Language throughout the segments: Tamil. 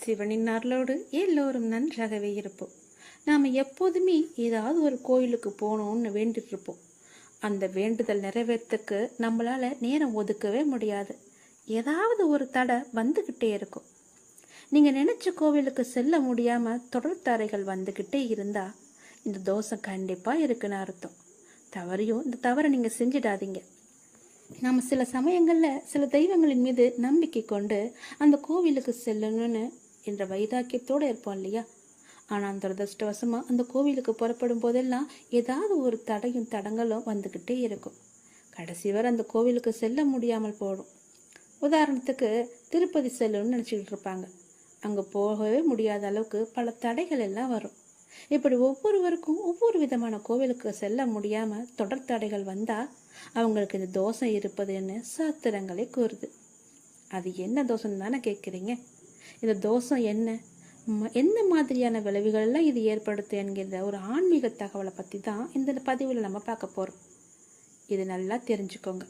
சிவனின் அருளோடு எல்லோரும் நன்றாகவே இருப்போம். நாம் எப்போதுமே ஏதாவது ஒரு கோயிலுக்கு போகணும்னு வேண்டிட்டு இருப்போம். அந்த வேண்டுதல் நிறைவேறத்துக்கு நம்மளால நேரம் ஒதுக்கவே முடியாது. ஏதாவது ஒரு தடை வந்துக்கிட்டே இருக்கும். நீங்கள் நினைச்ச கோவிலுக்கு செல்ல முடியாம தொடர் தடைகள் வந்துக்கிட்டே இருந்தா இந்த தோஷம் கண்டிப்பாக இருக்குன்னு அர்த்தம். தவறையும் இந்த தவறை நீங்கள் செஞ்சிடாதீங்க. நாம் சில சமயங்களில் சில தெய்வங்களின் மீது நம்பிக்கை கொண்டு அந்த கோவிலுக்கு செல்லணும்னு என்ற வைராக்கியத்தோடு இருப்போம் இல்லையா? ஆனால் துரதிருஷ்டவசமாக அந்த கோவிலுக்கு புறப்படும் போதெல்லாம் ஏதாவது ஒரு தடையும் தடங்களும் வந்துக்கிட்டே இருக்கும். கடைசி வரை அந்த கோவிலுக்கு செல்ல முடியாமல் போடும். உதாரணத்துக்கு திருப்பதி செல்லணும்னு நினச்சிக்கிட்டு இருப்பாங்க. அங்கே போகவே முடியாத அளவுக்கு பல தடைகள் எல்லாம் வரும். இப்படி ஒவ்வொருவருக்கும் ஒவ்வொரு விதமான கோவிலுக்கு செல்ல முடியாமல் தொடர் தடைகள் வந்தால் அவங்களுக்கு இந்த தோஷம் இருப்பதுன்னு சாஸ்திரங்களே கூறுது. அது என்ன தோஷம் தானே கேட்குறீங்க? இந்த தோஷம் என்ன மாதிரியான விளைவுகள் எல்லாம் இது ஏற்படுத்து என்கிற ஒரு ஆன்மீக தகவலை பற்றி தான் இந்த பதிவில் நம்ம பார்க்க போகிறோம். இது நல்லா தெரிஞ்சுக்கோங்க.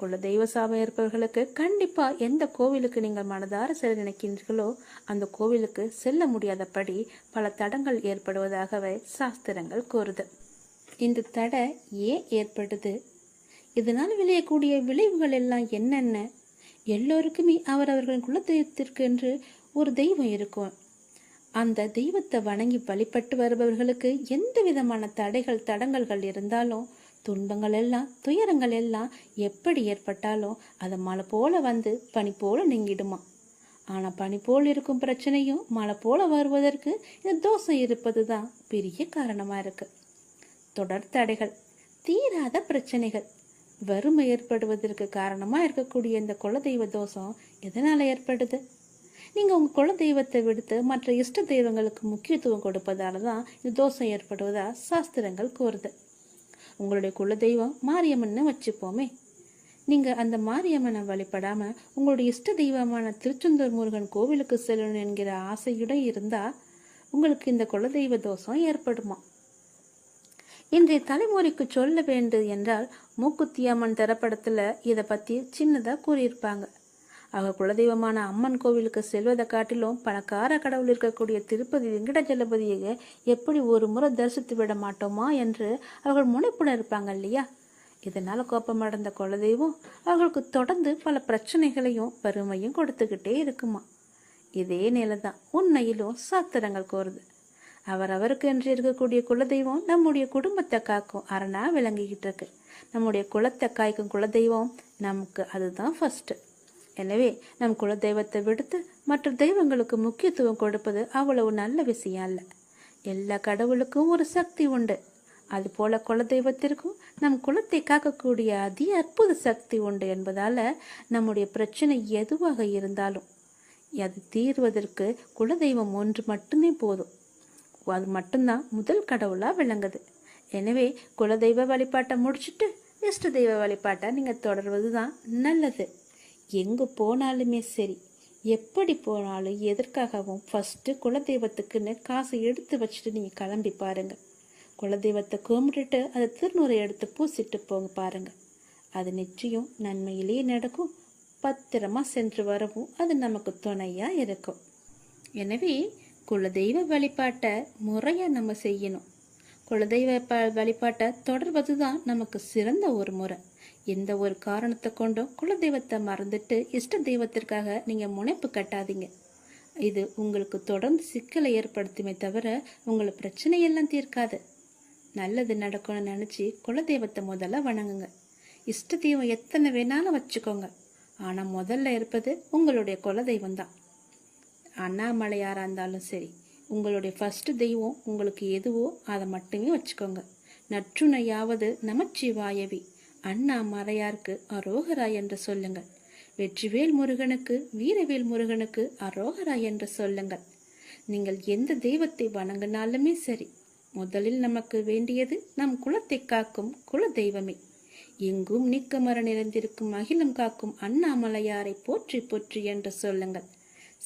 குல தெய்வ சாபம் இருப்பவர்களுக்கு கண்டிப்பாக எந்த கோவிலுக்கு நீங்கள் மனதார செல்ல நினைக்கின்றீர்களோ அந்த கோவிலுக்கு செல்ல முடியாதபடி பல தடங்கள் ஏற்படுவதாகவே சாஸ்திரங்கள் கூறுது. இந்த தடை ஏன் ஏற்படுது? இதனால் விளையக்கூடிய விளைவுகள் எல்லாம் என்னென்ன? எல்லோருக்குமே அவரவர்களின் குலதெய்வத்திற்கு என்று ஒரு தெய்வம் இருக்கும். அந்த தெய்வத்தை வணங்கி வழிபட்டு வருபவர்களுக்கு எந்த விதமான தடங்கல்கள் இருந்தாலும், துன்பங்கள் எல்லாம் துயரங்கள் எல்லாம் எப்படி ஏற்பட்டாலும் அது மழை போல வந்து பனி போல நீங்கிடுமா. ஆனால் பனி போல் இருக்கும் பிரச்சனையும் மழை போல வருவதற்கு இந்த தோஷம் இருப்பது தான் பெரிய காரணமாக இருக்கு. தொடர் தடைகள், தீராத பிரச்சனைகள், வறுமை ஏற்படுவதற்கு காரணமாக இருக்கக்கூடிய இந்த குலதெய்வ தோஷம் எதனால் ஏற்படுது? நீங்கள் உங்கள் குல தெய்வத்தை விடுத்து மற்ற இஷ்ட தெய்வங்களுக்கு முக்கியத்துவம் கொடுப்பதால தான் இந்த தோஷம் ஏற்படுவதா சாஸ்திரங்கள் கூறுது. உங்களுடைய குல தெய்வம் மாரியம்மன்னு வச்சுப்போமே. நீங்கள் அந்த மாரியம்மனை வழிபடாமல் உங்களுடைய இஷ்ட தெய்வமான திருச்செந்தூர் முருகன் கோவிலுக்கு செல்லணும் என்கிற ஆசையுடன் இருந்தால் உங்களுக்கு இந்த குலதெய்வ தோஷம் ஏற்படுமா? இன்றைய தலைமுறைக்கு சொல்ல வேண்டும் என்றால் மூக்குத்தி அம்மன் திரைப்படத்தில் இதை பற்றி சின்னதாக கூறியிருப்பாங்க. அவங்க குலதெய்வமான அம்மன் கோவிலுக்கு செல்வதை காட்டிலும் பணக்கார கடவுள் இருக்கக்கூடிய திருப்பதி வெங்கடாஜலபதியை எப்படி ஒரு முறை தரிசித்து விட மாட்டோமா என்று அவர்கள் முனைப்புடன் இருப்பாங்க இல்லையா? இதனால் கோபமடைந்த குலதெய்வம் அவர்களுக்கு தொடர்ந்து பல பிரச்சனைகளையும் வறுமையும் கொடுத்துக்கிட்டே இருக்குமா. இதே நிலை தான் உண்மையிலும் சாஸ்திரங்கள் கோருது. அவருக்கு என்று இருக்கக்கூடிய குலதெய்வம் நம்முடைய குடும்பத்தை காக்கும் அரணா விளங்கிக்கிட்டு இருக்கு. நம்முடைய குலத்தை காய்க்கும் குலதெய்வம் நமக்கு அதுதான் ஃபர்ஸ்ட். எனவே நம் குலதெய்வத்தை விடுத்து மற்ற தெய்வங்களுக்கு முக்கியத்துவம் கொடுப்பது அவ்வளவு நல்ல விஷயம் அல்ல. எல்லா கடவுளுக்கும் ஒரு சக்தி உண்டு. அதுபோல குலதெய்வத்திற்கும் நம் குலத்தை காக்கக்கூடிய அதி அற்புத சக்தி உண்டு என்பதால நம்முடைய பிரச்சனை எதுவாக இருந்தாலும் அது தீர்வதற்கு குலதெய்வம் ஒன்று மட்டுமே போதும். அது மட்டும்தான் முதல் கடவுளாக விளங்குது. எனவே குலதெய்வ வழிபாட்டை முடிச்சுட்டு இஷ்ட தெய்வ வழிபாட்டை நீங்கள் தொடர்வது தான் நல்லது. எங்கே போனாலுமே சரி, எப்படி போனாலும் எதற்காகவும் ஃபஸ்ட்டு குலதெய்வத்துக்குன்னு காசை எடுத்து வச்சுட்டு நீங்கள் கிளம்பி பாருங்கள். குலதெய்வத்தை கும்பிட்டுட்டு அதை திருநூறை எடுத்து பூசிட்டு போங்க பாருங்கள். அது நிச்சயம் நன்மையிலேயே நடக்கும். பத்திரமா சென்று வரவும் அது நமக்கு துணையாக இருக்கும். எனவே குலதெய்வ வழிபாட்டை முறையாக நம்ம செய்யணும். குலதெய்வ வழிபாட்டை தொடர்வது தான் நமக்கு சிறந்த ஒரு முறை. எந்த ஒரு காரணத்தை கொண்டும் குலதெய்வத்தை மறந்துட்டு இஷ்ட தெய்வத்திற்காக நீங்கள் முனைப்பு கட்டாதீங்க. இது உங்களுக்கு தொடர்ந்து சிக்கலை ஏற்படுத்துமே தவிர உங்களை பிரச்சனையெல்லாம் தீர்க்காது. நல்லது நடக்கணும்னு நினச்சி குலதெய்வத்தை முதல்ல வணங்குங்க. இஷ்ட தெய்வம் எத்தனை வேணாலும் வச்சுக்கோங்க. ஆனால் முதல்ல இருப்பது உங்களுடைய குலதெய்வம் தான். அண்ணாமலையாராக இருந்தாலும் சரி, உங்களுடைய ஃபர்ஸ்ட் தெய்வம் உங்களுக்கு எதுவோ அதை மட்டுமே வச்சுக்கோங்க. நற்றுணையாவது நமச்சிவாயவி, அண்ணாமலையாருக்கு அரோகரா என்று சொல்லுங்கள். வெற்றிவேல் முருகனுக்கு வீரவேல் முருகனுக்கு அரோகரா என்று சொல்லுங்கள். நீங்கள் எந்த தெய்வத்தை வணங்கினாலுமே சரி, முதலில் நமக்கு வேண்டியது நம் குலத்தை காக்கும் குல தெய்வமே. எங்கும் நீக்கமர நிறைந்திருக்கும் அகிலம் காக்கும் அண்ணாமலையாரை போற்றி போற்றி என்று சொல்லுங்கள்.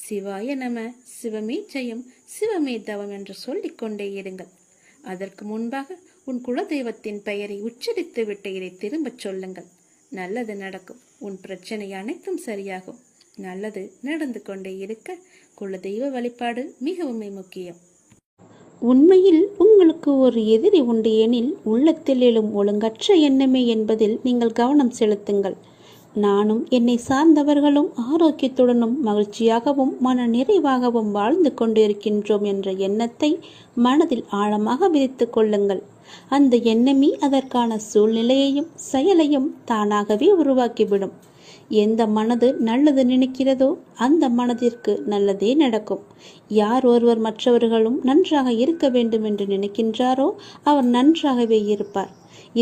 சிவாய நம, சிவமே ஜெயம், சிவமே தவம் என்று சொல்லிக்கொண்டே இருங்கள். அதற்கு முன்பாக உன் குலதெய்வத்தின் பெயரை உச்சரித்து விட்டு இதை திரும்பச் சொல்லுங்கள். நல்லது நடக்கும். உன் பிரச்சனை அனைத்தும் சரியாகும். நல்லது நடந்து கொண்டே இருக்க குலதெய்வ வழிபாடு மிகவும் முக்கியம். உண்மையில் உங்களுக்கு ஒரு எதிரி உண்டு எனில் உள்ளத்தில் எழும் ஒழுங்கற்ற எண்ணமே என்பதில் நீங்கள் கவனம் செலுத்துங்கள். நானும் என்னை சார்ந்தவர்களும் ஆரோக்கியத்துடனும் மகிழ்ச்சியாகவும் மன நிறைவாகவும் வாழ்ந்து கொண்டிருக்கின்றோம் என்ற எண்ணத்தை மனதில் ஆழமாக விதித்து கொள்ளுங்கள். அந்த எண்ணமே அதற்கான சூழ்நிலையையும் செயலையும் தானாகவே உருவாக்கிவிடும். எந்த மனது நல்லது நினைக்கிறதோ அந்த மனதிற்கு நல்லதே நடக்கும். யார் ஒருவர் மற்றவர்களும் நன்றாக இருக்க வேண்டும் என்று நினைக்கின்றாரோ அவர் நன்றாகவே இருப்பார்.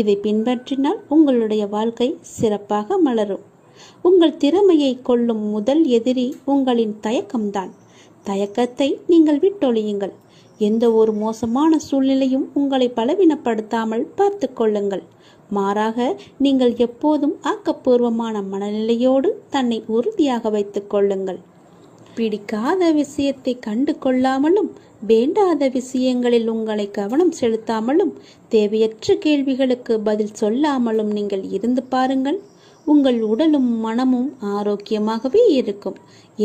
இதை பின்பற்றினால் உங்களுடைய வாழ்க்கை சிறப்பாக மலரும். உங்கள் திறமையை கொள்ளும் முதல் எதிரி உங்களின் தயக்கம்தான். தயக்கத்தை நீங்கள் விட்டொழியுங்கள். எந்த ஒரு மோசமான சூழ்நிலையும் உங்களை பலவீனப்படுத்தாமல் பார்த்து கொள்ளுங்கள். மாறாக நீங்கள் எப்போதும் ஆக்கப்பூர்வமான மனநிலையோடு தன்னை உறுதியாக வைத்துக் கொள்ளுங்கள். பிடிக்காத விஷயத்தை கண்டு கொள்ளாமலும் வேண்டாத விஷயங்களில் உங்களை கவனம் செலுத்தாமலும் தேவையற்ற கேள்விகளுக்கு பதில் சொல்லாமலும் நீங்கள் இருந்து பாருங்கள். உங்கள் உடலும் மனமும் ஆரோக்கியமாகவே இருக்கும்.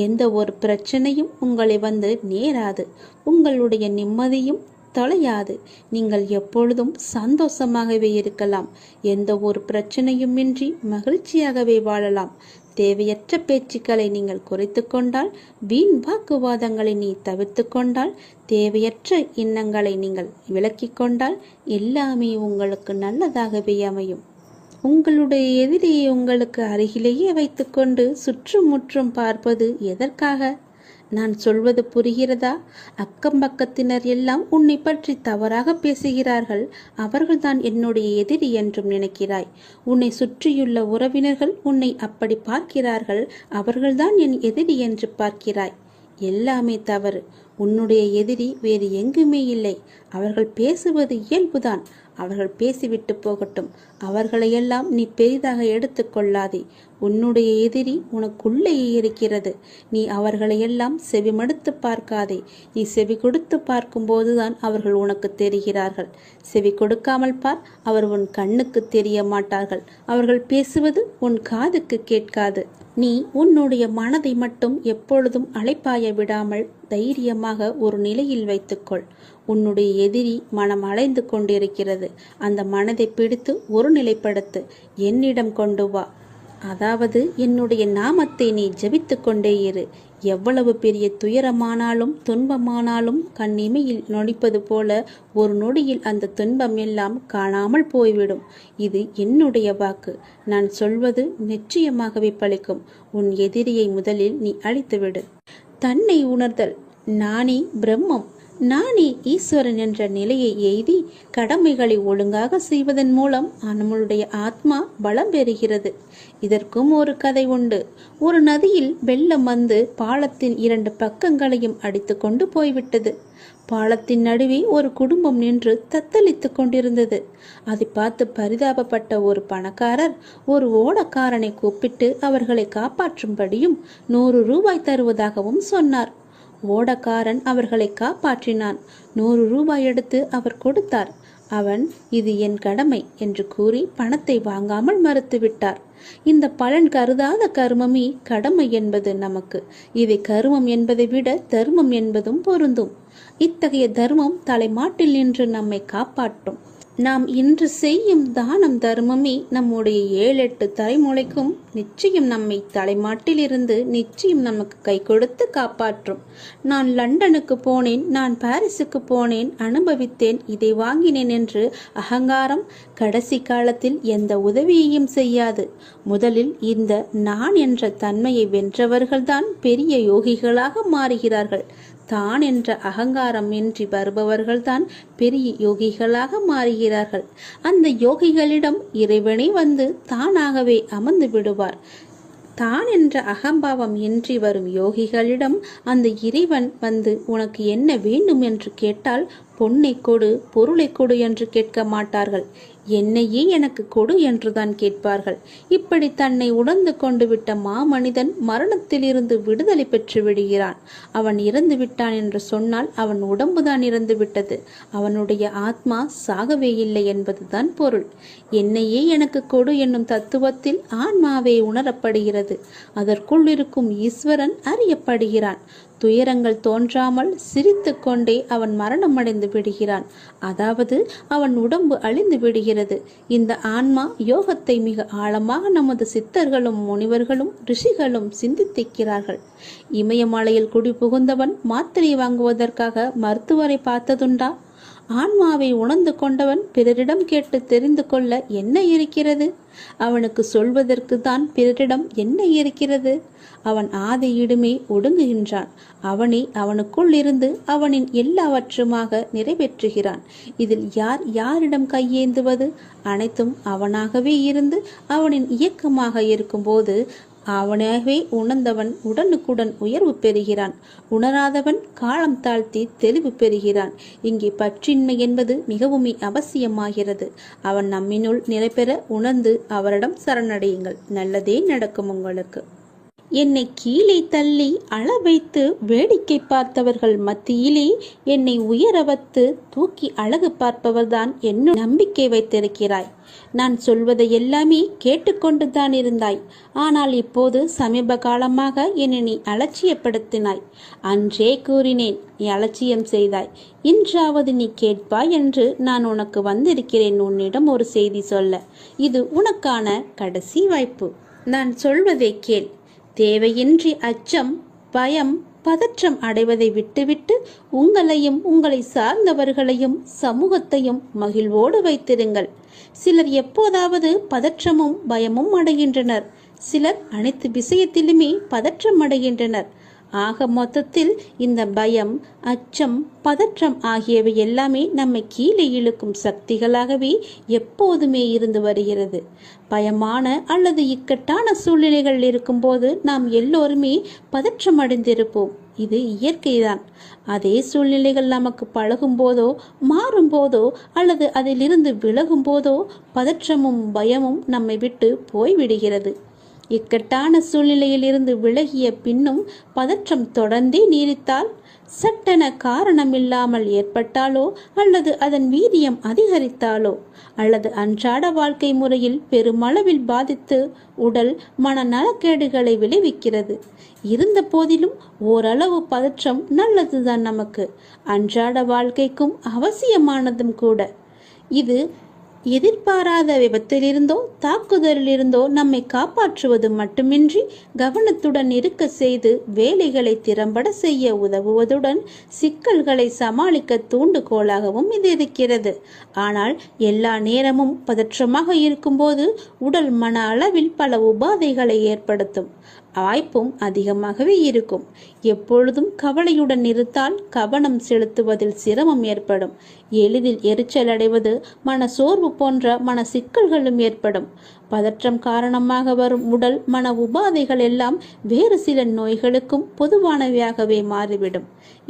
எந்த ஒரு பிரச்சனையும் உங்களை வந்து நேராது. உங்களுடைய நிம்மதியும் தொலையாது. நீங்கள் எப்பொழுதும் சந்தோஷமாகவே இருக்கலாம். எந்த ஒரு பிரச்சனையுமின்றி மகிழ்ச்சியாகவே வாழலாம். தேவையற்ற பேச்சுக்களை நீங்கள் குறைத்து கொண்டால், வீண் வாக்குவாதங்களை நீ தவிர்த்து கொண்டால், தேவையற்ற எண்ணங்களை நீங்கள் விலக்கிக் கொண்டால் எல்லாமே உங்களுக்கு நல்லதாகவே அமையும். உங்களுடைய எதிரியை உங்களுக்கு அருகிலேயே வைத்துக்கொண்டு சுற்றுமுற்றும் பார்ப்பது எதற்காக? நான் சொல்வது புரிகிறதா? அக்கம் பக்கத்தினர் எல்லாம் உன்னை பற்றி தவறாக பேசுகிறார்கள். அவர்கள்தான் என்னுடைய எதிரி என்றும் நினைக்கிறாய். உன்னை சுற்றியுள்ள உறவினர்கள் உன்னை அப்படி பார்க்கிறார்கள். அவர்கள்தான் என் எதிரி என்று பார்க்கிறாய். எல்லாமே தவறு. உன்னுடைய எதிரி வேறு எங்குமே இல்லை. அவர்கள் பேசுவது இயல்புதான். அவர்கள் பேசிவிட்டு போகட்டும். அவர்களையெல்லாம் நீ பெரிதாக எடுத்துக்கொள்ளாதே. உன்னுடைய எதிரி உனக்குள்ளேயே இருக்கிறது. நீ அவர்களையெல்லாம் செவிமடுத்து பார்க்காதே. நீ செவி கொடுத்து பார்க்கும்போதுதான் அவர்கள் உனக்கு தெரிகிறார்கள். செவி கொடுக்காமல் பார், அவர் உன் கண்ணுக்கு தெரிய மாட்டார்கள். அவர்கள் பேசுவது உன் காதுக்கு கேட்காது. நீ உன்னுடைய மனதை மட்டும் எப்பொழுதும் அலைப்பாய விடாமல் தைரியமாக ஒரு நிலையில் வைத்துக்கொள். உன்னுடைய எதிரி மனம் அலைந்து கொண்டிருக்கிறது. அந்த மனதை பிடித்து ஒரு நிலைப்படுத்து. என்னிடம் கொண்டு வா. அதாவது என்னுடைய நாமத்தை நீ ஜபித்து கொண்டே இரு. எவ்வளவு பெரிய துயரமானாலும் துன்பமானாலும் கண்ணிமையில் நொடிப்பது போல ஒரு நொடியில் அந்த துன்பம் எல்லாம் காணாமல் போய்விடும். இது என்னுடைய வாக்கு. நான் சொல்வது நிச்சயமாகவே பலிக்கும். உன் எதிரியை முதலில் நீ அழித்துவிடு. தன்னை உணர்தல். நானே பிரம்மம், நானே ஈஸ்வரன் என்ற நிலையை எய்தி கடமைகளை ஒழுங்காக செய்வதன் மூலம் நம்மளுடைய ஆத்மா பலம் பெறுகிறது. இதற்கும் ஒரு கதை உண்டு. ஒரு நதியில் வெள்ளம் வந்து பாலத்தின் 2 பக்கங்களையும் அடித்து கொண்டு போய்விட்டது. பாலத்தின் நடுவே ஒரு குடும்பம் நின்று தத்தளித்து கொண்டிருந்தது. அதை பார்த்து பரிதாபப்பட்ட ஒரு பணக்காரர் ஒரு ஓடக்காரனை கூப்பிட்டு அவர்களை காப்பாற்றும்படியும் 100 ரூபாய் தருவதாகவும் சொன்னார். ஓடக்காரன் அவர்களை காப்பாற்றினான். 100 ரூபாய் எடுத்து அவர் கொடுத்தார். அவன் இது என் கடமை என்று கூறி பணத்தை வாங்காமல் மறுத்துவிட்டார். இந்த பலன் கருதாத கர்மமே கடமை என்பது நமக்கு. இதை கர்மம் என்பதை விட தர்மம் என்பதும் பொருந்தும். இத்தகைய தர்மம் தலைமாட்டில் நின்று நம்மை காப்பாற்றும். நாம் இன்று செய்யும் தானம் தர்மமே நம்முடைய 7-8 தலைமுறைக்கும் நிச்சயம் நம்மை தலைமாட்டில் இருந்து நிச்சயம் நமக்கு கை கொடுத்து காப்பாற்றும். நான் லண்டனுக்கு போனேன், நான் பாரிஸுக்கு போனேன், அனுபவித்தேன், இதை வாங்கினேன் என்று அகங்காரம் கடைசி காலத்தில் எந்த உதவியையும் செய்யாது. முதலில் இந்த நான் என்ற தன்மையை வென்றவர்கள்தான் பெரிய யோகிகளாக மாறுகிறார்கள். தான் என்ற அகங்காரம் இன்றி வருபவர்கள்தான் பெரிய யோகிகளாக மாறுகிறார்கள். அந்த யோகிகளிடம் இறைவனே வந்து தானாகவே அமர்ந்து விடுவார். தான் என்ற அகம்பாவம் இன்றி வரும் யோகிகளிடம் அந்த இறைவன் வந்து உனக்கு என்ன வேண்டும் என்று கேட்டால் பொன்னை கொடு, பொருளை கொடு என்று கேட்க மாட்டார்கள். என்னையே எனக்கு கொடு என்றுதான் கேட்பார்கள். இப்படி தன்னை உணர்ந்து கொண்டு விட்ட மாமனிதன் மரணத்திலிருந்து விடுதலை பெற்று விடுகிறான். அவன் இறந்து விட்டான் என்று சொன்னால் அவன் உடம்புதான் இறந்து விட்டது, அவனுடைய ஆத்மா சாகவே இல்லை என்பதுதான் பொருள். என்னையே எனக்கு கொடு என்னும் தத்துவத்தில் ஆன்மாவே உணரப்படுகிறது. அதற்குள் இருக்கும் ஈஸ்வரன் அறியப்படுகிறான். துயரங்கள் தோன்றாமல் சிரித்து கொண்டே அவன் மரணமடைந்து விடுகிறான். அதாவது அவன் உடம்பு அழிந்து விடுகிறது. இந்த ஆன்மா யோகத்தை மிக ஆழமாக நமது சித்தர்களும் முனிவர்களும் ரிஷிகளும் சிந்தித்திருக்கிறார்கள். இமயமலையில் குடி புகுந்தவன் மாத்திரை வாங்குவதற்காக மருத்துவரை பார்த்ததுண்டா? ஆன்மாவை உணர்ந்து கொண்டவன் பிறரிடம் கேட்டு தெரிந்து கொள்ள என்ன இருக்கிறது? அவனுக்கு சொல்வதற்கு தான் பிறரிடம் என்ன இருக்கிறது? அவன் ஆதியிடுமே ஒடுங்குகின்றான். அவனை அவனுக்குள் இருந்து அவனின் எல்லாவற்றுமாக நிறைவேற்றுகிறான். இதில் யார் யாரிடம் கையேந்துவது? அனைத்தும் அவனாகவே இருந்து அவனின் இயக்கமாக இருக்கும்போது அவனாகவே உணர்ந்தவன் உடனுக்குடன் உயர்வு பெறுகிறான். உணராதவன் காலம் தாழ்த்தி தெளிவு பெறுகிறான். இங்கே பற்றின்மை என்பது மிகவும் அவசியமாகிறது. அவன் நம்மினுள் நிறைபெற உணர்ந்து அவரிடம் சரணடையுங்கள். நல்லதே நடக்கும் உங்களுக்கு. என்னை கீழே தள்ளி அள வைத்து வேடிக்கை பார்த்தவர்கள் மத்தியிலே என்னை உயர வைத்து தூக்கி அழகு பார்ப்பவர்தான் என்ன நம்பிக்கை வைத்திருக்கிறாய். நான் சொல்வதை எல்லாமே கேட்டுக்கொண்டுதான் இருந்தாய். ஆனால் இப்போது சமீப காலமாக என்னை நீ அலட்சியப்படுத்தினாய். அன்றே கூறினேன், நீ அலட்சியம் செய்தாய். இன்றாவது நீ கேட்பாய் என்று நான் உனக்கு வந்திருக்கிறேன் உன்னிடம் ஒரு செய்தி சொல்ல. இது உனக்கான கடைசி வாய்ப்பு. நான் சொல்வதை கேள். தேவையின்றி அச்சம், பயம், பதற்றம் அடைவதை விட்டுவிட்டு உங்களையும் உங்களை சார்ந்தவர்களையும் சமூகத்தையும் மகிழ்வோடு வைத்திருங்கள். சிலர் எப்போதாவது பதற்றமும் பயமும் அடைகின்றனர். சிலர் அனைத்து விஷயத்திலுமே பதற்றம் அடைகின்றனர். ஆக மொத்தத்தில் இந்த பயம், அச்சம், பதற்றம் ஆகியவை எல்லாமே நம்மை கீழே இழுக்கும் சக்திகளாகவே எப்போதுமே இருந்து வருகிறது. பயமான அல்லது இக்கட்டான சூழ்நிலைகள் இருக்கும்போது நாம் எல்லோருமே பதற்றம் அடைந்திருப்போம். இது இயற்கைதான். அதே சூழ்நிலைகள் நமக்கு பழகும் போதோ மாறும் போதோ அல்லது அதிலிருந்து விலகும் போதோ பதற்றமும் பயமும் நம்மை விட்டு போய்விடுகிறது. இக்கட்டான சூழ்நிலையில் இருந்து விலகிய பின்னும் பதற்றம் தொடர்ந்தே நீடித்தால், சட்டென காரணமில்லாமல் ஏற்பட்டாலோ அல்லது அதன் வீரியம் அதிகரித்தாலோ அல்லது அன்றாட வாழ்க்கை முறையில் பெருமளவில் பாதித்து உடல் மன நலக்கேடுகளை விளைவிக்கிறது. இருந்த போதிலும் ஓரளவு பதற்றம் நல்லதுதான். நமக்கு அன்றாட வாழ்க்கைக்கும் அவசியமானதும் கூட. இது எதிர்பாராத விபத்திலிருந்தோ தாக்குதலிலிருந்தோ நம்மை காப்பாற்றுவது மட்டுமின்றி கவனத்துடன் இருக்க செய்து வேலைகளை திறம்பட செய்ய உதவுவதுடன் சிக்கல்களை சமாளிக்க தூண்டுகோலாகவும் இது இருக்கிறது. ஆனால் எல்லா நேரமும் பதற்றமாக இருக்கும்போது உடல் மன அளவில் பல உபாதைகளை ஏற்படுத்தும் வாய்ப்பும் அதிகமாகவே இருக்கும். எப்பொழுதும் கவலையுடன் இருந்தால் கவனம் செலுத்துவதில் சிரமம் ஏற்படும். எளிதில் எரிச்சல் அடைவது, மன சோர்வு போன்ற மன சிக்கல்களும் ஏற்படும். பதற்றம் காரணமாக வரும் உடல் மன உபாதைகள் எல்லாம் வேறு சில நோய்களுக்கும் பொதுவானவையாகவே மாறிவிடும்.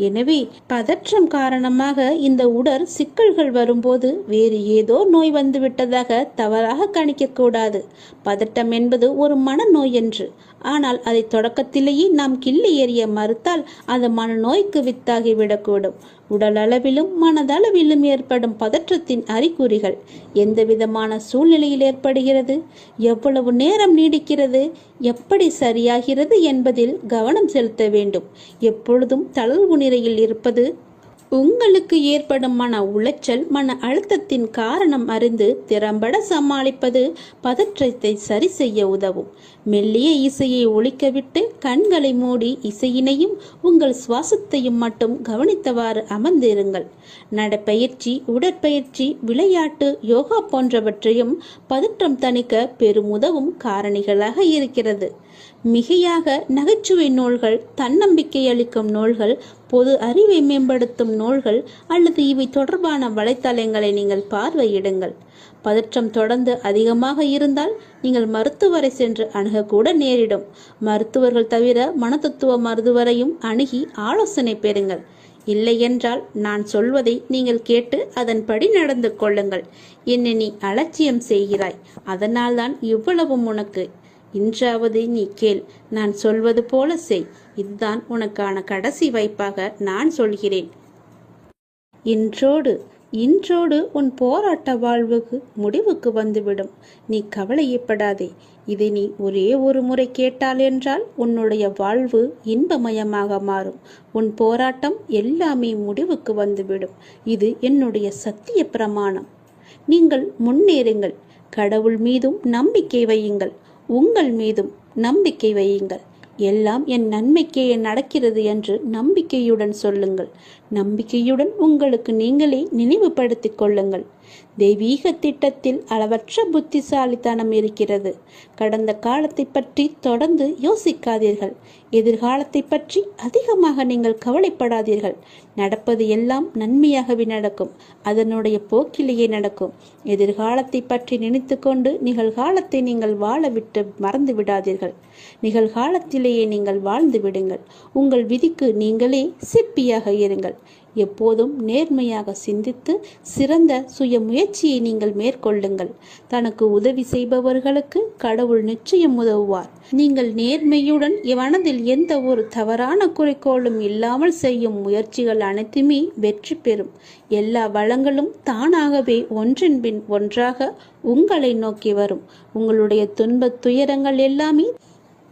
எனவே பதற்றம் காரணமாக இந்த உடல் சிக்கல்கள் வரும்போது வேறு ஏதோ நோய் வந்துவிட்டதாக தவறாக கணிக்க கூடாது. பதட்டம் என்பது ஒரு மனநோய் என்று. ஆனால் அதை தொடக்கத்திலேயே நாம் கிள்ளி எறிய மறுத்தால் அது மனநோய்க்கு வித்தாகிவிடக்கூடும். உடல் அளவிலும் மனதளவிலும் ஏற்படும் பதற்றத்தின் அறிகுறிகள் எந்த விதமான சூழ்நிலையில் ஏற்படுகிறது, எவ்வளவு நேரம் நீடிக்கிறது, எப்படி சரியாகிறது என்பதில் கவனம் செலுத்த வேண்டும். எப்பொழுதும் தளர்வு நிலையில் இருப்பது, உங்களுக்கு ஏற்படும் மன உளைச்சல், மன அழுத்தத்தின் காரணம் அறிந்து திறம்பட சமாளிப்பது பதற்றத்தை சரி செய்ய உதவும். மெல்லிய இசையை ஒலிக்கவிட்டு கண்களை மூடி இசையினையும் உங்கள் சுவாசத்தையும் மட்டும் கவனித்தவாறு அமர்ந்திருங்கள். நடப்பயிற்சி, உடற்பயிற்சி, விளையாட்டு, யோகா போன்றவற்றையும் பதற்றம் தணிக்க பெருமுதவும் காரணிகளாக இருக்கிறது. மிகையாக நகைச்சுவை நூல்கள், தன்னம்பிக்கை அளிக்கும் நூல்கள், பொது அறிவை மேம்படுத்தும் நூல்கள் அல்லது இவை தொடர்பான வலைத்தளங்களை நீங்கள் பார்வையிடுங்கள். பதற்றம் தொடர்ந்து அதிகமாக இருந்தால் நீங்கள் மருத்துவரை சென்று அணுகக்கூட நேரிடும். மருத்துவர்கள் தவிர மனத்தத்துவ மருத்துவரையும் அணுகி ஆலோசனை பெறுங்கள். இல்லையென்றால் நான் சொல்வதை நீங்கள் கேட்டு அதன்படி நடந்து கொள்ளுங்கள். என்னை நீ அலட்சியம் செய்கிறாய், அதனால்தான் இவ்வளவும் உனக்கு. இன்றாவது நீ கேள், நான் சொல்வது போல செய். இதுதான் உனக்கான கடைசி வாய்ப்பாக நான் சொல்கிறேன். இன்றோடு உன் போராட்ட வாழ்வுக்கு முடிவுக்கு வந்துவிடும். நீ கவலையப்படாதே. இதை நீ ஒரே ஒரு முறை கேட்டால் என்றால் உன்னுடைய வாழ்வு இன்பமயமாக மாறும். உன் போராட்டம் எல்லாமே முடிவுக்கு வந்துவிடும். இது என்னுடைய சத்திய பிரமாணம். நீங்கள் முன்னேறுங்கள். கடவுள் மீதும் நம்பிக்கை வையுங்கள். உங்கள் மீதும் நம்பிக்கை வையுங்கள். எல்லாம் என் நன்மைக்கே நடக்கிறது என்று நம்பிக்கையுடன் சொல்லுங்கள். நம்பிக்கையுடன் உங்களுக்கு நீங்களே நினைவுபடுத்திக் கொள்ளுங்கள். தெய்வீக திட்டத்தில் அளவற்ற புத்திசாலித்தனம் இருக்கிறது. கடந்த காலத்தை பற்றி தொடர்ந்து யோசிக்காதீர்கள். எதிர்காலத்தை பற்றி அதிகமாக நீங்கள் கவலைப்படாதீர்கள். நடப்பது எல்லாம் நன்மையாகவே நடக்கும். அதனுடைய போக்கிலேயே நடக்கும். எதிர்காலத்தை பற்றி நினைத்து கொண்டு நிகழ்காலத்தை நீங்கள் வாழ விட்டு மறந்து விடாதீர்கள். நிகழ்காலத்திலேயே நீங்கள் வாழ்ந்து விடுங்கள். உங்கள் விதிக்கு நீங்களே சிற்பியாக இருங்கள். எப்போதும் நேர்மையாக சிந்தித்து சிறந்த சுய முயற்சியை நீங்கள் மேற்கொள்ளுங்கள். தனக்கு உதவி செய்பவர்களுக்கு கடவுள் நிச்சயம் உதவுவார். நீங்கள் நேர்மையுடன் மனதில் எந்த ஒரு தவறான குறிக்கோளும் இல்லாமல் செய்யும் முயற்சிகள் அனைத்துமே வெற்றி பெறும். எல்லா வளங்களும் தானாகவே ஒன்றின் பின் ஒன்றாக உங்களை நோக்கி வரும். உங்களுடைய துன்பத் துயரங்கள் எல்லாமே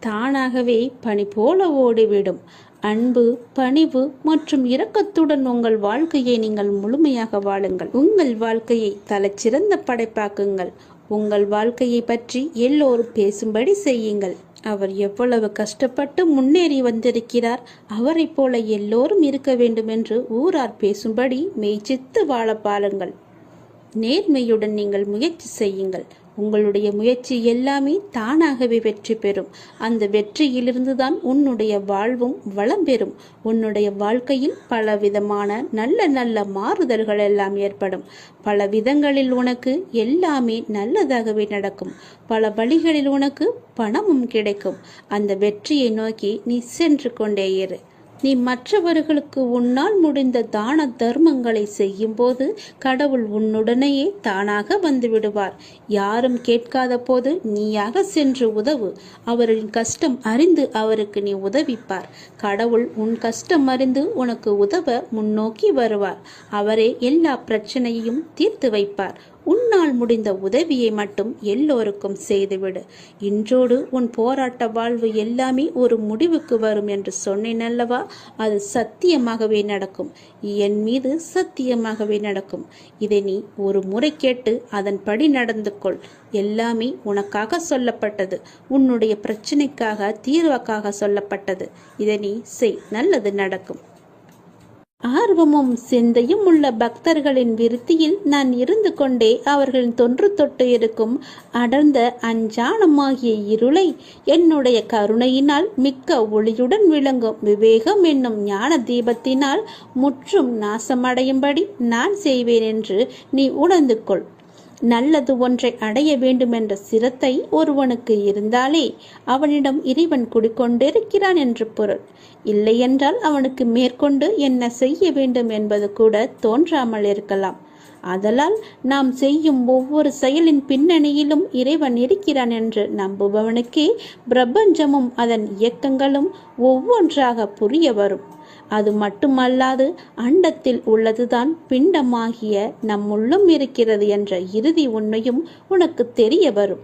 தானாகவே பனி போல ஓடிவிடும். அன்பு, பணிவு மற்றும் இரக்கத்துடன் உங்கள் வாழ்க்கையை நீங்கள் முழுமையாக வாழுங்கள். உங்கள் வாழ்க்கையை தலைச்சிறந்த படைப்பாக்குங்கள். உங்கள் வாழ்க்கையை பற்றி எல்லோரும் பேசும்படி செய்யுங்கள். அவர் எவ்வளவு கஷ்டப்பட்டு முன்னேறி வந்திருக்கிறார், அவரை போல எல்லோரும் இருக்க வேண்டும் என்று ஊரார் பேசும்படி மெய்ச்சித்து வாழ பாருங்கள். நேர்மையுடன் நீங்கள் முயற்சி செய்யுங்கள். உங்களுடைய முயற்சி எல்லாமே தானாகவே வெற்றி பெறும். அந்த வெற்றியிலிருந்து தான் உன்னுடைய வாழ்வும் வளம் பெறும். உன்னுடைய வாழ்க்கையில் பல விதமான நல்ல நல்ல மாறுதல்கள் எல்லாம் ஏற்படும். பல விதங்களில் உனக்கு எல்லாமே நல்லதாகவே நடக்கும். பல வழிகளில் உனக்கு பணமும் கிடைக்கும். அந்த வெற்றியை நோக்கி நீ சென்று கொண்டே இரு. நீ மற்றவர்களுக்கு உன்னால் முடிந்த தான தர்மங்களை செய்யும் போது கடவுள் உன்னுடனேயே தானாக வந்து விடுவார். யாரும் கேட்காத போது நீயாக சென்று உதவு. அவரின் கஷ்டம் அறிந்து அவருக்கு நீ உதவிப்பார். கடவுள் உன் கஷ்டம் அறிந்து உனக்கு உதவ முன்னோக்கி வருவார். அவரே எல்லா பிரச்சனையையும் தீர்த்து வைப்பார். உன்னால் முடிந்த உதவியை மட்டும் எல்லோருக்கும் செய்துவிடு. இன்றோடு உன் போராட்ட வாழ்வு எல்லாமே ஒரு முடிவுக்கு வரும் என்று சொன்னேன் அல்லவா? அது சத்தியமாகவே நடக்கும். என் மீது சத்தியமாகவே நடக்கும். இதை நீ ஒரு முறை கேட்டு அதன்படி நடந்து கொள். எல்லாமே உனக்காக சொல்லப்பட்டது. உன்னுடைய பிரச்சனைக்காக, தீர்வுக்காக சொல்லப்பட்டது. இதை நீ செய், நல்லது நடக்கும். ஆர்வமும் சிந்தையும் உள்ள பக்தர்களின் விருத்தியில் நான் இருந்து கொண்டே அவர்களின் தொன்று தொட்டு இருக்கும் அடர்ந்த அஞ்ஞானமாகிய இருளை என்னுடைய கருணையினால் மிக்க ஒளியுடன் விளங்கும் விவேகம் என்னும் ஞான தீபத்தினால் முற்றும் நாசமடையும்படி நான் செய்வேன் என்று நீ உணர்ந்து கொள். நல்லது ஒன்றை அடைய வேண்டுமென்ற சிரத்தை ஒருவனுக்கு இருந்தாலே அவனிடம் இறைவன் குடிக்கொண்டிருக்கிறான் என்று பொருள். இல்லையென்றால் அவனுக்கு மேற்கொண்டு என்ன செய்ய வேண்டும் என்பது கூட தோன்றாமல் இருக்கலாம். ஆதலால் நாம் செய்யும் ஒவ்வொரு செயலின் பின்னணியிலும் இறைவன் இருக்கிறான் என்று நம்புபவனுக்கே பிரபஞ்சமும் அதன் இயக்கங்களும் ஒவ்வொன்றாக புரிய வரும். அது மட்டுமல்லாது அண்டத்தில் உள்ளதுதான் பிண்டமாகிய நம்முள்ளும் இருக்கிறது என்ற இறுதி உண்மையும் உனக்கு தெரிய வரும்.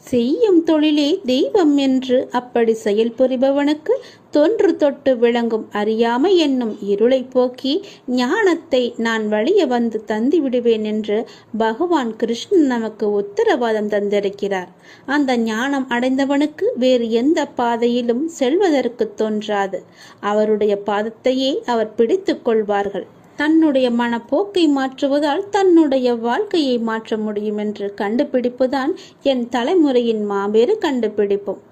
செய்யும் தொழிலே தெய்வம் என்று அப்படி செயல்புரிபவனுக்கு தொன்று தொட்டு விளங்கும் அறியாமை என்னும் இருளை போக்கி ஞானத்தை நான் வழிய வந்து தந்து விடுவேன் என்று பகவான் கிருஷ்ணன் நமக்கு உத்தரவாதம் தந்திருக்கிறார். அந்த ஞானம் அடைந்தவனுக்கு வேறு எந்த பாதையிலும் செல்வதற்கு தோன்றாது. அவருடைய பாதத்தையே அவர் பிடித்து கொள்வார்கள். தன்னுடைய மனப்போக்கை மாற்றுவதால் தன்னுடைய வாழ்க்கையை மாற்ற முடியும் என்று கண்டுபிடிப்புதான் என் தலைமுறையின் மாபெரும் கண்டுபிடிப்பும்.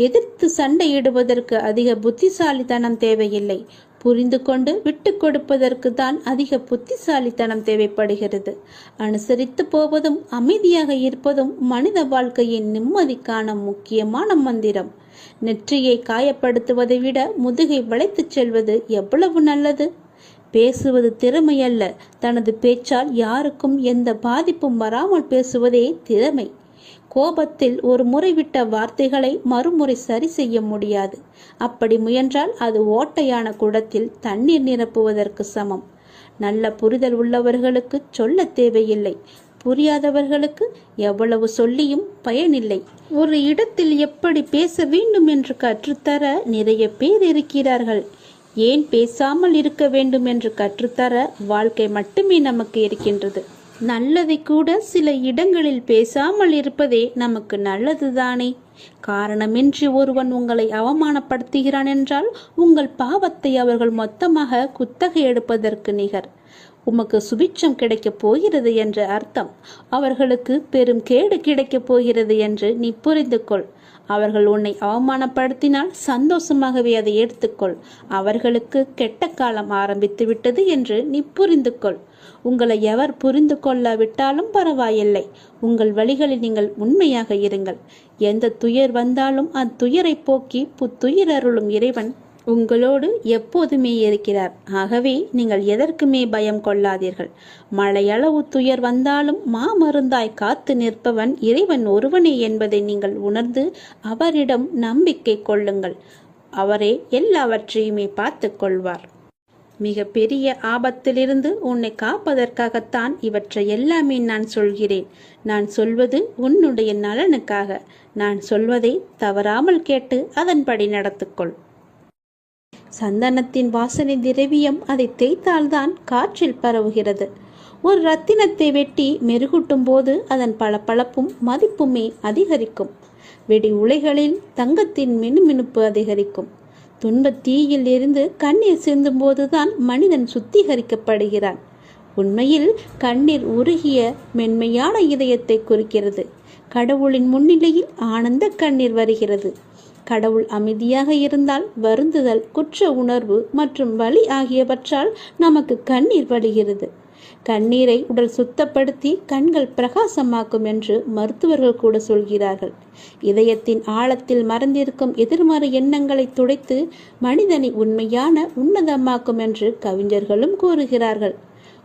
எதிர்த்து சண்டையிடுவதற்கு அதிக புத்திசாலித்தனம் தேவையில்லை. புரிந்து கொண்டு விட்டு கொடுப்பதற்கு தான் அதிக புத்திசாலித்தனம் தேவைப்படுகிறது. அனுசரித்து போவதும் அமைதியாக இருப்பதும் மனித வாழ்க்கையின் நிம்மதிக்கான முக்கியமான மந்திரம். நெற்றியை காயப்படுத்துவதை விட முதுகை வளைத்துச் செல்வது எவ்வளவு நல்லது. பேசுவது திறமையல்ல, தனது பேச்சால் யாருக்கும் எந்த பாதிப்பும் வராமல் பேசுவதே திறமை. கோபத்தில் ஒரு முறை விட்ட வார்த்தைகளை மறுமுறை சரி செய்ய முடியாது. அப்படி முயன்றால் அது ஓட்டையான குடத்தில் தண்ணீர் நிரப்புவதற்கு சமம். நல்ல புரிதல் உள்ளவர்களுக்கு சொல்ல தேவையில்லை, புரியாதவர்களுக்கு எவ்வளவு சொல்லியும் பயனில்லை. ஒரு இடத்தில் எப்படி பேச வேண்டும் என்று கற்றுத்தர நிறைய பேர் இருக்கிறார்கள். ஏன் பேசாமல் இருக்க வேண்டும் என்று கற்றுத்தர வாழ்க்கை மட்டுமே நமக்கு இருக்கின்றது. நல்லதை கூட சில இடங்களில் பேசாமல் இருப்பதே நமக்கு நல்லதுதானே. காரணமின்றி ஒருவன் உங்களை அவமானப்படுத்துகிறான் என்றால் உங்கள் பாவத்தை அவர்கள் மொத்தமாக குத்தகை எடுப்பதற்கு நிகர். உமக்கு சுபிட்சம் கிடைக்கப் போகிறது என்ற அர்த்தம். அவர்களுக்கு பெரும் கேடு கிடைக்கப் போகிறது என்று நீ புரிந்து கொள். அவர்கள் உன்னை அவமானப்படுத்தினால் சந்தோஷமாகவே அதை எடுத்துக்கொள். அவர்களுக்கு கெட்ட காலம் ஆரம்பித்து விட்டது என்று நீ புரிந்து கொள். உங்களை எவர் புரிந்து கொள்ளாவிட்டாலும் பரவாயில்லை. உங்கள் வழிகளில் நீங்கள் உண்மையாக இருங்கள். எந்த துயர் வந்தாலும் அத்துயரை போக்கி புத்துயிர் அருளும் இறைவன் உங்களோடு எப்போதுமே இருக்கிறார். ஆகவே நீங்கள் எதற்குமே பயம் கொள்ளாதீர்கள். மழையளவு துயர் வந்தாலும் மாமருந்தாய் காத்து நிற்பவன் இறைவன் ஒருவனே என்பதை நீங்கள் உணர்ந்து அவரிடம் நம்பிக்கை கொள்ளுங்கள். அவரே எல்லாவற்றையுமே பார்த்து கொள்வார். மிக பெரிய ஆபத்திலிருந்து உன்னை காப்பதற்காகத்தான் இவற்றை எல்லாமே நான் சொல்கிறேன். நான் சொல்வது உன்னுடைய நலனுக்காக. நான் சொல்வதை தவறாமல் கேட்டு அதன்படி நடத்துக்கொள். சந்தனத்தின் வாசனை திரவியம் அதை தேய்த்தால்தான் காற்றில் பரவுகிறது. ஒரு ரத்தினத்தை வெட்டி மெருகூட்டும் போது அதன் பளபளப்பும் மதிப்புமே அதிகரிக்கும். வெடி உலைகளில் தங்கத்தின் மினுமினுப்பு அதிகரிக்கும். துன்பத் தீயில் இருந்து கண்ணீர் சிந்தும் போதுதான் மனிதன் சுத்திகரிக்கப்படுகிறான். உண்மையில் கண்ணீர் உருகிய மென்மையான இதயத்தை குறிக்கிறது. கடவுளின் முன்னிலையில் ஆனந்த கண்ணீர் வருகிறது. கடவுள் அமைதியாக இருந்தால் வருந்துதல், குற்ற உணர்வு மற்றும் வலி ஆகியவற்றால் நமக்கு கண்ணீர் வழிகிறது. கண்ணீரை உடல் சுத்தப்படுத்தி கண்கள் பிரகாசமாக்கும் என்று மருத்துவர்கள் கூட சொல்கிறார்கள். இதயத்தின் ஆழத்தில் மறைந்திருக்கும் எதிர்மறை எண்ணங்களை துடைத்து மனிதனை உண்மையான உன்னதமாக்கும் என்று கவிஞர்களும் கூறுகிறார்கள்.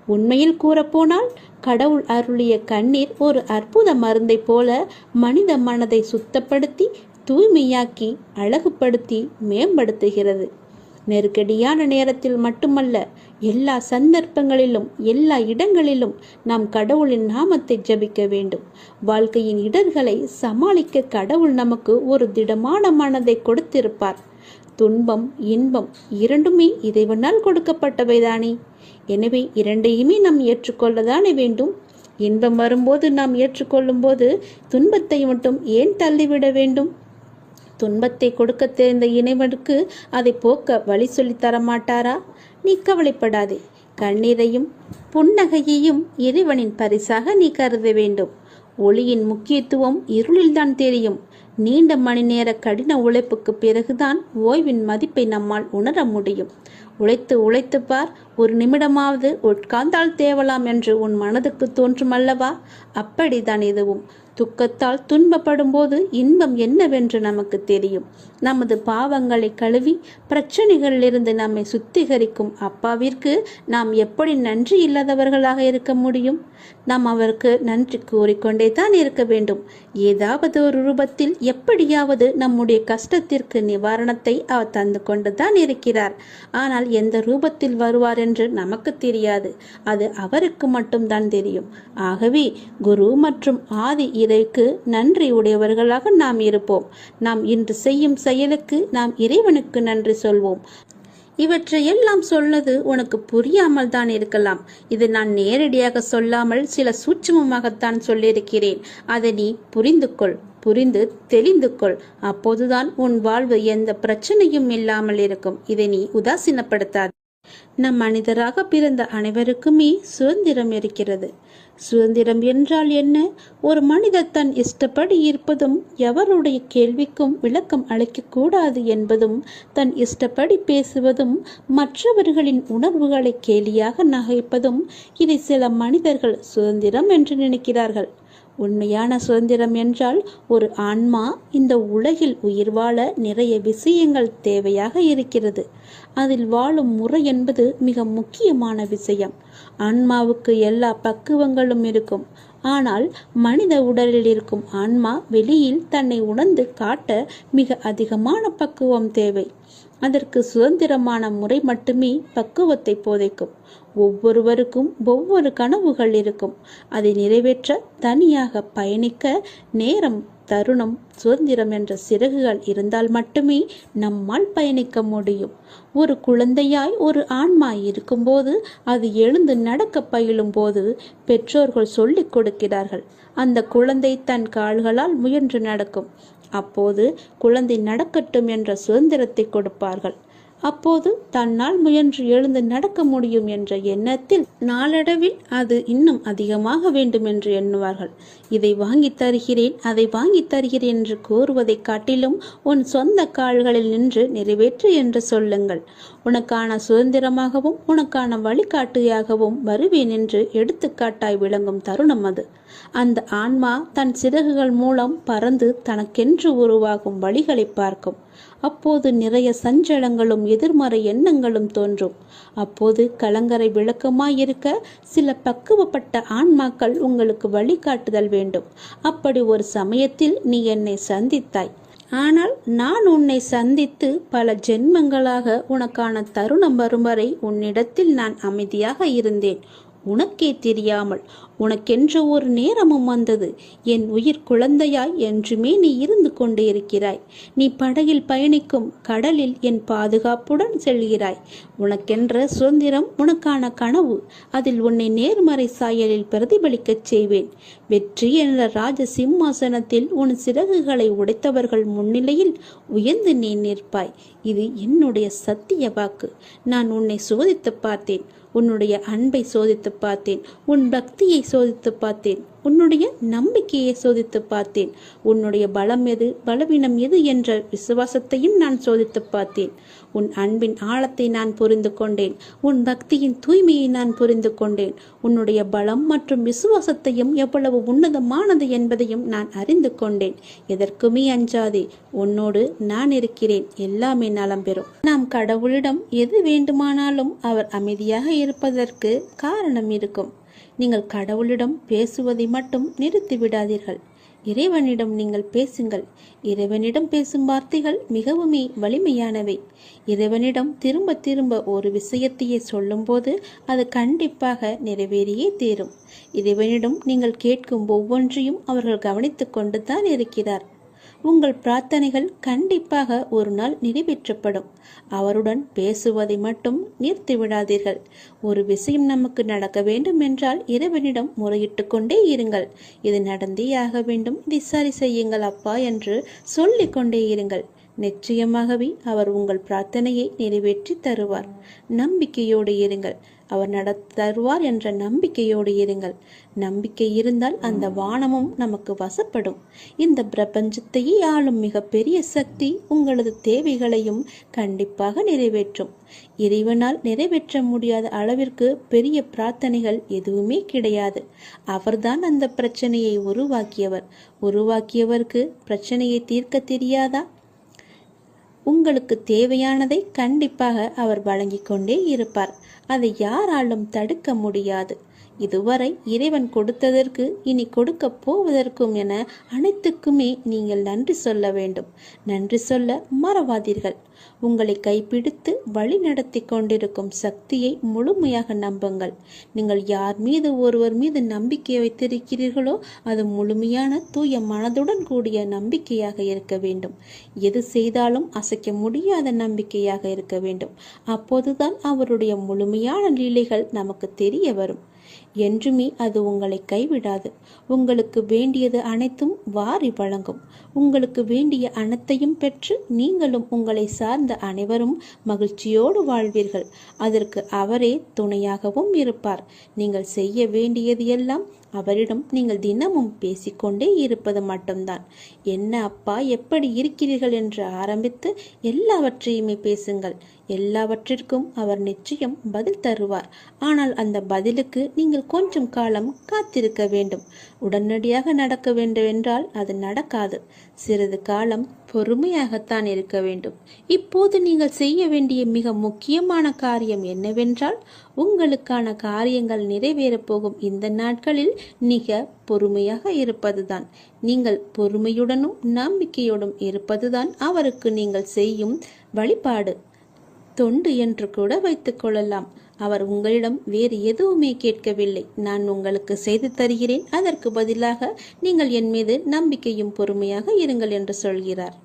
உண்மையில் கூறப்போனால் கடவுள் அருளிய கண்ணீர் ஒரு அற்புத மருந்தை போல மனித மனதை சுத்தப்படுத்தி தூய்மையாக்கி அழகுபடுத்தி மேம்படுத்துகிறது. நெருக்கடியான நேரத்தில் மட்டுமல்ல, எல்லா சந்தர்ப்பங்களிலும் எல்லா இடங்களிலும் நாம் கடவுளின் நாமத்தை ஜபிக்க வேண்டும். வாழ்க்கையின் இடர்களை சமாளிக்க கடவுள் நமக்கு ஒரு திடமான மனதை கொடுத்திருப்பார். துன்பம் இன்பம் இரண்டுமே இறைவனால் கொடுக்கப்பட்டவைதானே. எனவே இரண்டையுமே நாம் ஏற்றுக்கொள்ளதானே வேண்டும். இன்பம் வரும்போது நாம் ஏற்றுக்கொள்ளும் போது துன்பத்தை மட்டும் ஏன் தள்ளிவிட வேண்டும்? துன்பத்தை கொடுக்க தெரிந்த இறைவனுக்கு அதை போக்க வழி சொல்லி தரமாட்டாரா? நீ கவலைப்படாதே. கண்ணீரையும் புன்னகையையும் இறைவனின் பரிசாக நீ கருத வேண்டும். ஒளியின் முக்கியத்துவம் இருளில்தான் தெரியும். நீண்ட மணி நேர கடின உழைப்புக்கு பிறகுதான் ஓய்வின் மதிப்பை நம்மால் உணர முடியும். உழைத்து உழைத்து பார், ஒரு நிமிடமாவது உட்கார்ந்தால் தேவலாம் என்று உன் மனதுக்கு தோன்றும் அல்லவா? அப்படித்தான் இதுவும். துக்கத்தால் துன்பப்படும் போது இன்பம் என்னவென்று நமக்கு தெரியும். நமது பாவங்களை கழுவி பிரச்சனைகளிலிருந்து நம்மை சுத்திகரிக்கும் அப்பாவிற்கு நாம் எப்படி நன்றி இல்லாதவர்களாக இருக்க முடியும்? நாம் அவருக்கு நன்றி கூறிக்கொண்டே தான் இருக்க வேண்டும். ஏதாவது ஒரு ரூபத்தில் எப்படியாவது நம்முடைய கஷ்டத்திற்கு நிவாரணத்தை அவர் தந்து கொண்டு தான் இருக்கிறார். ஆனால் எந்த ரூபத்தில் வருவார் என்று நமக்கு தெரியாது. அது அவருக்கு மட்டும்தான் தெரியும். ஆகவே குரு மற்றும் ஆதி இறைக்கு நன்றி உடையவர்களாக நாம் இருப்போம். நாம் இன்று செய்யும் செயலுக்கு நாம் இறைவனுக்கு நன்றி சொல்வோம். இவற்றையெல்லாம் சொன்னது உனக்கு புரியாமல் தான் இருக்கலாம். இது நான் நேரடியாக சொல்லாமல் சில சூட்சுமமாகத்தான் சொல்லியிருக்கிறேன். அதை நீ புரிந்து கொள், புரிந்து தெளிந்து கொள். அப்போதுதான் உன் வாழ்வு எந்த பிரச்சனையும் இல்லாமல் இருக்கும். இதை நீ உதாசீனப்படுத்தாது. நம் மனிதராக பிறந்த அனைவருக்குமே சுதந்திரம் இருக்கிறது. சுதந்திரம் என்றால் என்ன? ஒரு மனிதர் தன் இஷ்டப்படி இருப்பதும், எவருடைய கேள்விக்கும் விளக்கம் அளிக்கக்கூடாது என்பதும், தன் இஷ்டப்படி பேசுவதும், மற்றவர்களின் உணர்வுகளை கேலியாக நகைப்பதும், இதை சில மனிதர்கள் சுதந்திரம் என்று நினைக்கிறார்கள். உண்மையான சுதந்திரம் என்றால் ஒரு ஆன்மா இந்த உலகில் உயிர் வாழ நிறைய விஷயங்கள் தேவையாக இருக்கிறது. அதில் வாழும் முறை என்பது மிக முக்கியமான விஷயம். ஆன்மாவுக்கு எல்லா பக்குவங்களும் இருக்கும். ஆனால் மனித உடலில் இருக்கும் ஆன்மா வெளியில் தன்னை உணர்ந்து காட்ட மிக அதிகமான பக்குவம் தேவை. அதற்கு சுதந்திரமான முறை மட்டுமே பக்குவத்தை போதைக்கும். ஒவ்வொருவருக்கும் ஒவ்வொரு கனவுகள் இருக்கும். அதை நிறைவேற்ற தனியாக பயணிக்க நேரம், தருணம், சுதந்திரம் என்ற சிறகுகள் இருந்தால் மட்டுமே நம்மால் பயணிக்க முடியும். ஒரு குழந்தையாய் ஒரு ஆன்மா இருக்கும்போது, அது எழுந்து நடக்க பயிலும் போது பெற்றோர்கள் சொல்லிக் கொடுக்கிறார்கள். அந்த குழந்தை தன் கால்களால் முயன்று நடக்கும். அப்போது குழந்தை நடக்கட்டும் என்ற சுதந்திரத்தை கொடுப்பார்கள். அப்போது தன்னால் முயன்று எழுந்து நடக்க முடியும் என்ற எண்ணத்தில் நாளடைவில் அது இன்னும் அதிகமாக வேண்டும் என்று எண்ணுவார்கள். இதை வாங்கி தருகிறேன், அதை வாங்கி தருகிறேன் என்று கூறுவதை காட்டிலும் உன் சொந்த கால்களில் நின்று நிறைவேற்று என்று சொல்லுங்கள். உனக்கான சுதந்திரமாகவும் உனக்கான வழிகாட்டியாகவும் வருவேன் என்று எடுத்துக்காட்டாய் விளங்கும் தருணம் அது. அந்த ஆன்மா தன் சிறகுகள் மூலம் பறந்து தனக்கென்று உருவாகும் வழிகளை பார்க்கும். அப்போது நிறைய சஞ்சலங்களும் எதிர்மறை எண்ணங்களும் தோன்றும். அப்போது கலங்கரை விளக்கமாயிருக்க சில பக்குவப்பட்ட ஆன்மாக்கள் உங்களுக்கு வழிகாட்டுதல் வேண்டும். அப்படி ஒரு சமயத்தில் நீ என்னை சந்தித்தாய். ஆனால் நான் உன்னை சந்தித்து பல ஜென்மங்களாக உனக்கான தருணம் வரும் வரை உன்னிடத்தில் நான் அமைதியாக இருந்தேன். உனக்கே தெரியாமல் உனக்கென்ற ஒரு நேரமும் வந்தது. என் உயிர் குழந்தையாய் என்றுமே நீ இருந்து கொண்டே இருக்கிறாய். நீ படகில் பயணிக்கும் கடலில் என் பாதுகாப்புடன் செல்கிறாய். உனக்கென்ற சுதந்திரம், உனக்கான கனவு. அதில் உன்னை நேர்மறை சாயலில் பிரதிபலிக்கச் செய்வேன். வெற்றி என்ற ராஜ சிம்மாசனத்தில் உன் சிறகுகளை உடைத்தவர்கள் முன்னிலையில் உயர்ந்து நீ நிற்பாய். இது என்னுடைய சத்திய வாக்கு. நான் உன்னை சோதித்து பார்த்தேன். உன்னுடைய அன்பை சோதித்து பார்த்தேன். உன் பக்தியை சோதித்து பார்த்தேன். உன்னுடைய நம்பிக்கையை சோதித்து பார்த்தேன். உன்னுடைய பலம் எது, பலவீனம் எது என்ற விசுவாசத்தையும் நான் சோதித்து பார்த்தேன். உன் அன்பின் ஆழத்தை நான் புரிந்து கொண்டேன். உன் பக்தியின் தூய்மையை நான் புரிந்து கொண்டேன். உன்னுடைய பலம் மற்றும் விசுவாசத்தையும் எவ்வளவு உன்னதமானது என்பதையும் நான் அறிந்து கொண்டேன். எதற்குமே அஞ்சாதே, உன்னோடு நான் இருக்கிறேன். எல்லாமே நலம் பெறும். நாம் கடவுளிடம் எது வேண்டுமானாலும் அவர் அமைதியாக இருப்பதற்கு காரணம் இருக்கும். நீங்கள் கடவுளிடம் பேசுவதை மட்டும் நிறுத்தி விடாதீர்கள். இறைவனிடம் நீங்கள் பேசுங்கள். இறைவனிடம் பேசும் வார்த்தைகள் மிகவுமே வலிமையானவை. இறைவனிடம் திரும்ப திரும்ப ஒரு விஷயத்தையே சொல்லும்போது அது கண்டிப்பாக நிறைவேறியே தீரும். இறைவனிடம் நீங்கள் கேட்கும் ஒவ்வொன்றையும் அவர்கள் கவனித்துக் கொண்டுதான் இருக்கிறார். உங்கள் பிரார்த்தனைகள் கண்டிப்பாக ஒரு நாள் நிறைவேற்றப்படும். அவருடன் பேசுவதை மட்டும் நிறுத்தி விடாதீர்கள். ஒரு விஷயம் நமக்கு நடக்க வேண்டும் என்றால் இறைவனிடம் முறையிட்டு கொண்டே இருங்கள். இது நடந்தே ஆக வேண்டும், இதை சரி செய்யுங்கள் அப்பா என்று சொல்லிக் கொண்டே இருங்கள். நிச்சயமாகவே அவர் உங்கள் பிரார்த்தனையை நிறைவேற்றி தருவார். நம்பிக்கையோடு இருங்கள். அவர் தருவார் என்ற நம்பிக்கையோடு இருங்கள். நம்பிக்கை இருந்தால் அந்த வானமும் நமக்கு வசப்படும். இந்த பிரபஞ்சத்தையே ஆளும் மிகப்பெரிய சக்தி உங்களது தேவைகளையும் கண்டிப்பாக நிறைவேற்றும். இறைவனால் நிறைவேற்ற முடியாத அளவிற்கு பெரிய பிரார்த்தனைகள் எதுவுமே கிடையாது. அவர்தான் அந்த பிரச்சனையை உருவாக்கியவர். உருவாக்கியவருக்கு பிரச்சனையை தீர்க்க தெரியாதா? உங்களுக்கு தேவையானதை கண்டிப்பாக அவர் வழங்கிக் கொண்டே இருப்பார். அதை யாராலும் தடுக்க முடியாது. இதுவரை இறைவன் கொடுத்ததற்கு இனி கொடுக்க போவதற்கும் என அனைத்துக்குமே நீங்கள் நன்றி சொல்ல வேண்டும். நன்றி சொல்ல மறவாதீர்கள். உங்களை கைப்பிடித்து வழி நடத்தி கொண்டிருக்கும் சக்தியை முழுமையாக நம்புங்கள். நீங்கள் யார் மீது ஒருவர் மீது நம்பிக்கை வைத்திருக்கிறீர்களோ அது முழுமையான தூய மனதுடன் கூடிய நம்பிக்கையாக இருக்க வேண்டும். எது செய்தாலும் அசைக்க முடியாத நம்பிக்கையாக இருக்க வேண்டும். அப்போதுதான் அவருடைய முழுமையான லீலைகள் நமக்கு தெரிய வரும். என்றுமே அது உங்களை கைவிடாது. உங்களுக்கு வேண்டியது அனைத்தும் வாரி வழங்கும். உங்களுக்கு வேண்டிய அனைத்தையும் பெற்று நீங்களும் உங்களை சார்ந்த அனைவரும் மகிழ்ச்சியோடு வாழ்வீர்கள். அதற்கு அவரே துணையாகவும் இருப்பார். நீங்கள் செய்ய வேண்டியது எல்லாம் அவரிடம் நீங்கள் தினமும் பேசிக்கொண்டே இருப்பது மட்டும்தான். என்ன அப்பா, எப்படி இருக்கிறீர்கள் என்று ஆரம்பித்து எல்லாவற்றையுமே பேசுங்கள். எல்லாவற்றிற்கும் அவர் நிச்சயம் பதில் தருவார். ஆனால் அந்த பதிலுக்கு நீங்கள் கொஞ்சம் காலம் காத்திருக்க வேண்டும். உடனடியாக நடக்க வேண்டும் என்றால் அது நடக்காது. சிறிது காலம் பொறுமையாகத்தான் இருக்க வேண்டும். இப்போது நீங்கள் செய்ய வேண்டிய மிக முக்கியமான காரியம் என்னவென்றால், உங்களுக்கான காரியங்கள் நிறைவேறப் போகும் இந்த நாட்களில் மிக பொறுமையாக இருப்பதுதான். நீங்கள் பொறுமையுடனும் நம்பிக்கையுடன் இருப்பதுதான் அவருக்கு நீங்கள் செய்யும் வழிபாடு, தொண்டு என்று கூட வைத்துக் கொள்ளலாம். அவர் உங்களிடம் வேறு எதுவுமே கேட்கவில்லை. நான் உங்களுக்கு செய்து தருகிறேன், அதற்கு பதிலாக நீங்கள் என் மீது நம்பிக்கையும் பொறுமையாக இருங்கள் என்று சொல்கிறார்.